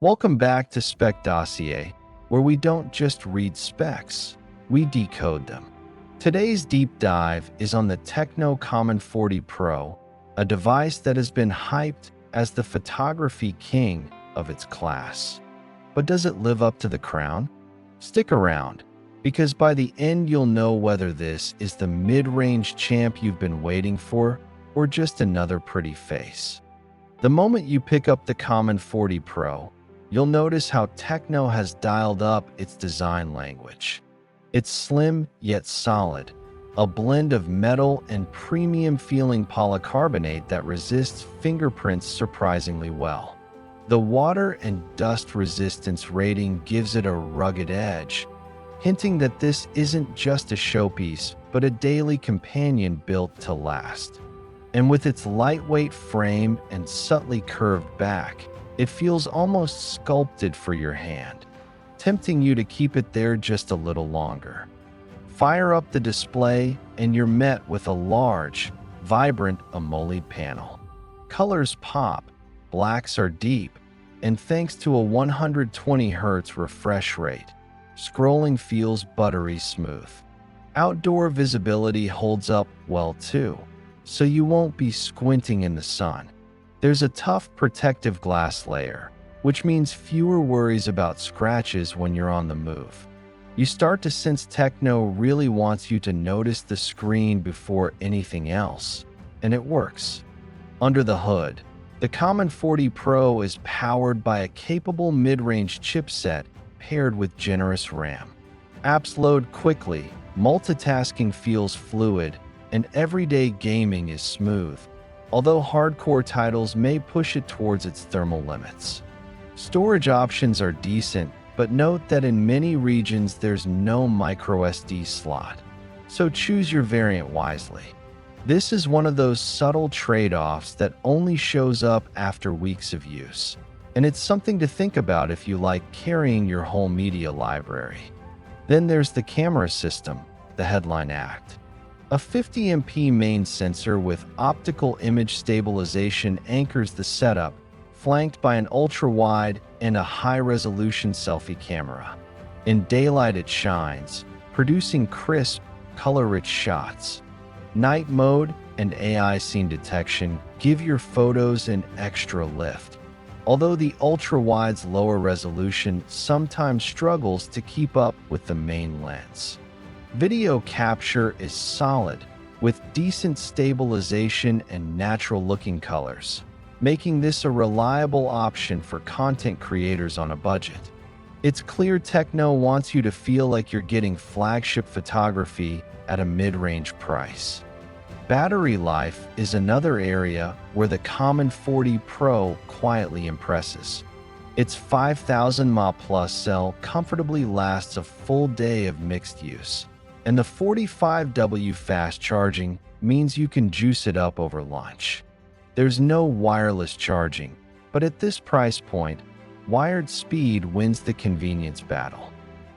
Welcome back to Spec Dossier, where we don't just read specs, we decode them. Today's deep dive is on the Tecno Camon 40 Pro, a device that has been hyped as the photography king of its class. But does it live up to the crown? Stick around, because by the end you'll know whether this is the mid-range champ you've been waiting for or just another pretty face. The moment you pick up the Camon 40 Pro, you'll notice how Tecno has dialed up its design language. It's slim yet solid, a blend of metal and premium-feeling polycarbonate that resists fingerprints surprisingly well. The water and dust resistance rating gives it a rugged edge, hinting that this isn't just a showpiece, but a daily companion built to last. And with its lightweight frame and subtly curved back, it feels almost sculpted for your hand, tempting you to keep it there just a little longer. Fire up the display and you're met with a large, vibrant AMOLED panel. Colors pop, blacks are deep, and thanks to a 120 Hz refresh rate, scrolling feels buttery smooth. Outdoor visibility holds up well too, so you won't be squinting in the sun. There's a tough protective glass layer, which means fewer worries about scratches when you're on the move. You start to sense Tecno really wants you to notice the screen before anything else, and it works. Under the hood, the Camon 40 Pro is powered by a capable mid-range chipset paired with generous RAM. Apps load quickly, multitasking feels fluid, and everyday gaming is smooth, although hardcore titles may push it towards its thermal limits. Storage options are decent, but note that in many regions there's no microSD slot, so choose your variant wisely. This is one of those subtle trade-offs that only shows up after weeks of use, and it's something to think about if you like carrying your whole media library. Then there's the camera system, the headline act. A 50MP main sensor with optical image stabilization anchors the setup, flanked by an ultra-wide and a high-resolution selfie camera. In daylight it shines, producing crisp, color-rich shots. Night mode and AI scene detection give your photos an extra lift, although the ultra-wide's lower resolution sometimes struggles to keep up with the main lens. Video capture is solid, with decent stabilization and natural-looking colors, making this a reliable option for content creators on a budget. It's clear Tecno wants you to feel like you're getting flagship photography at a mid-range price. Battery life is another area where the Camon 40 Pro quietly impresses. Its 5,000 mAh+ cell comfortably lasts a full day of mixed use, and the 45W fast charging means you can juice it up over lunch. There's no wireless charging, but at this price point, wired speed wins the convenience battle.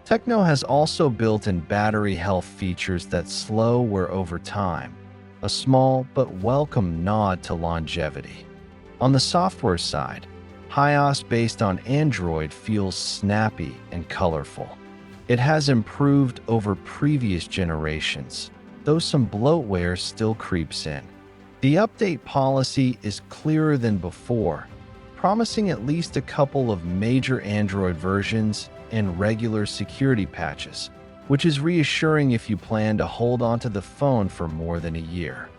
Tecno has also built in battery health features that slow wear over time, a small but welcome nod to longevity. On the software side, iOS based on Android feels snappy and colorful. It has improved over previous generations, though some bloatware still creeps in. The update policy is clearer than before, promising at least a couple of major Android versions and regular security patches, which is reassuring if you plan to hold onto the phone for more than a year.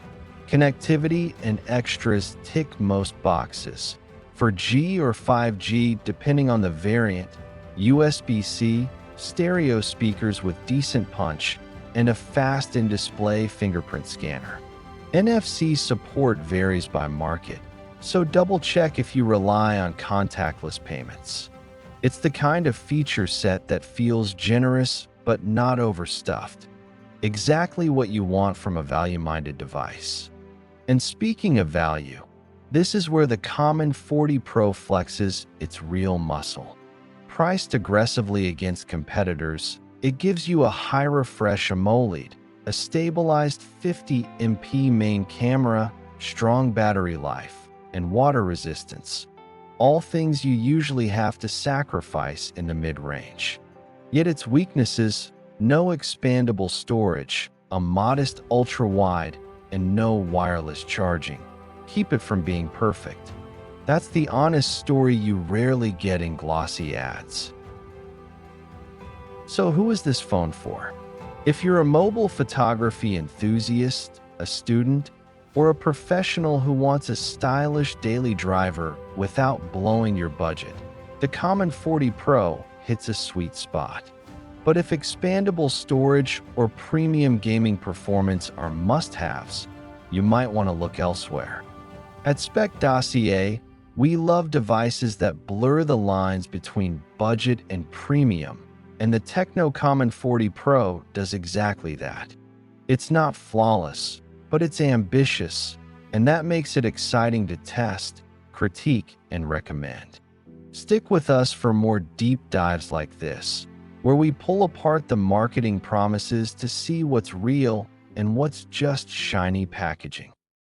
Connectivity and extras tick most boxes. For G or 5G, depending on the variant, USB-C, stereo speakers with decent punch, and a fast in-display fingerprint scanner. NFC support varies by market, so double-check if you rely on contactless payments. It's the kind of feature set that feels generous but not overstuffed. Exactly what you want from a value-minded device. And speaking of value, this is where the Camon 40 Pro flexes its real muscle. Priced aggressively against competitors, it gives you a high-refresh AMOLED, a stabilized 50MP main camera, strong battery life, and water resistance, all things you usually have to sacrifice in the mid-range. Yet its weaknesses: no expandable storage, a modest ultra-wide, and no wireless charging, keep it from being perfect. That's the honest story you rarely get in glossy ads. So who is this phone for? If you're a mobile photography enthusiast, a student, or a professional who wants a stylish daily driver without blowing your budget, the Camon 40 Pro hits a sweet spot. But if expandable storage or premium gaming performance are must-haves, you might want to look elsewhere. At Spec Dossier, we love devices that blur the lines between budget and premium, and the Tecno Camon 40 Pro does exactly that. It's not flawless, but it's ambitious, and that makes it exciting to test, critique, and recommend. Stick with us for more deep dives like this, where we pull apart the marketing promises to see what's real and what's just shiny packaging.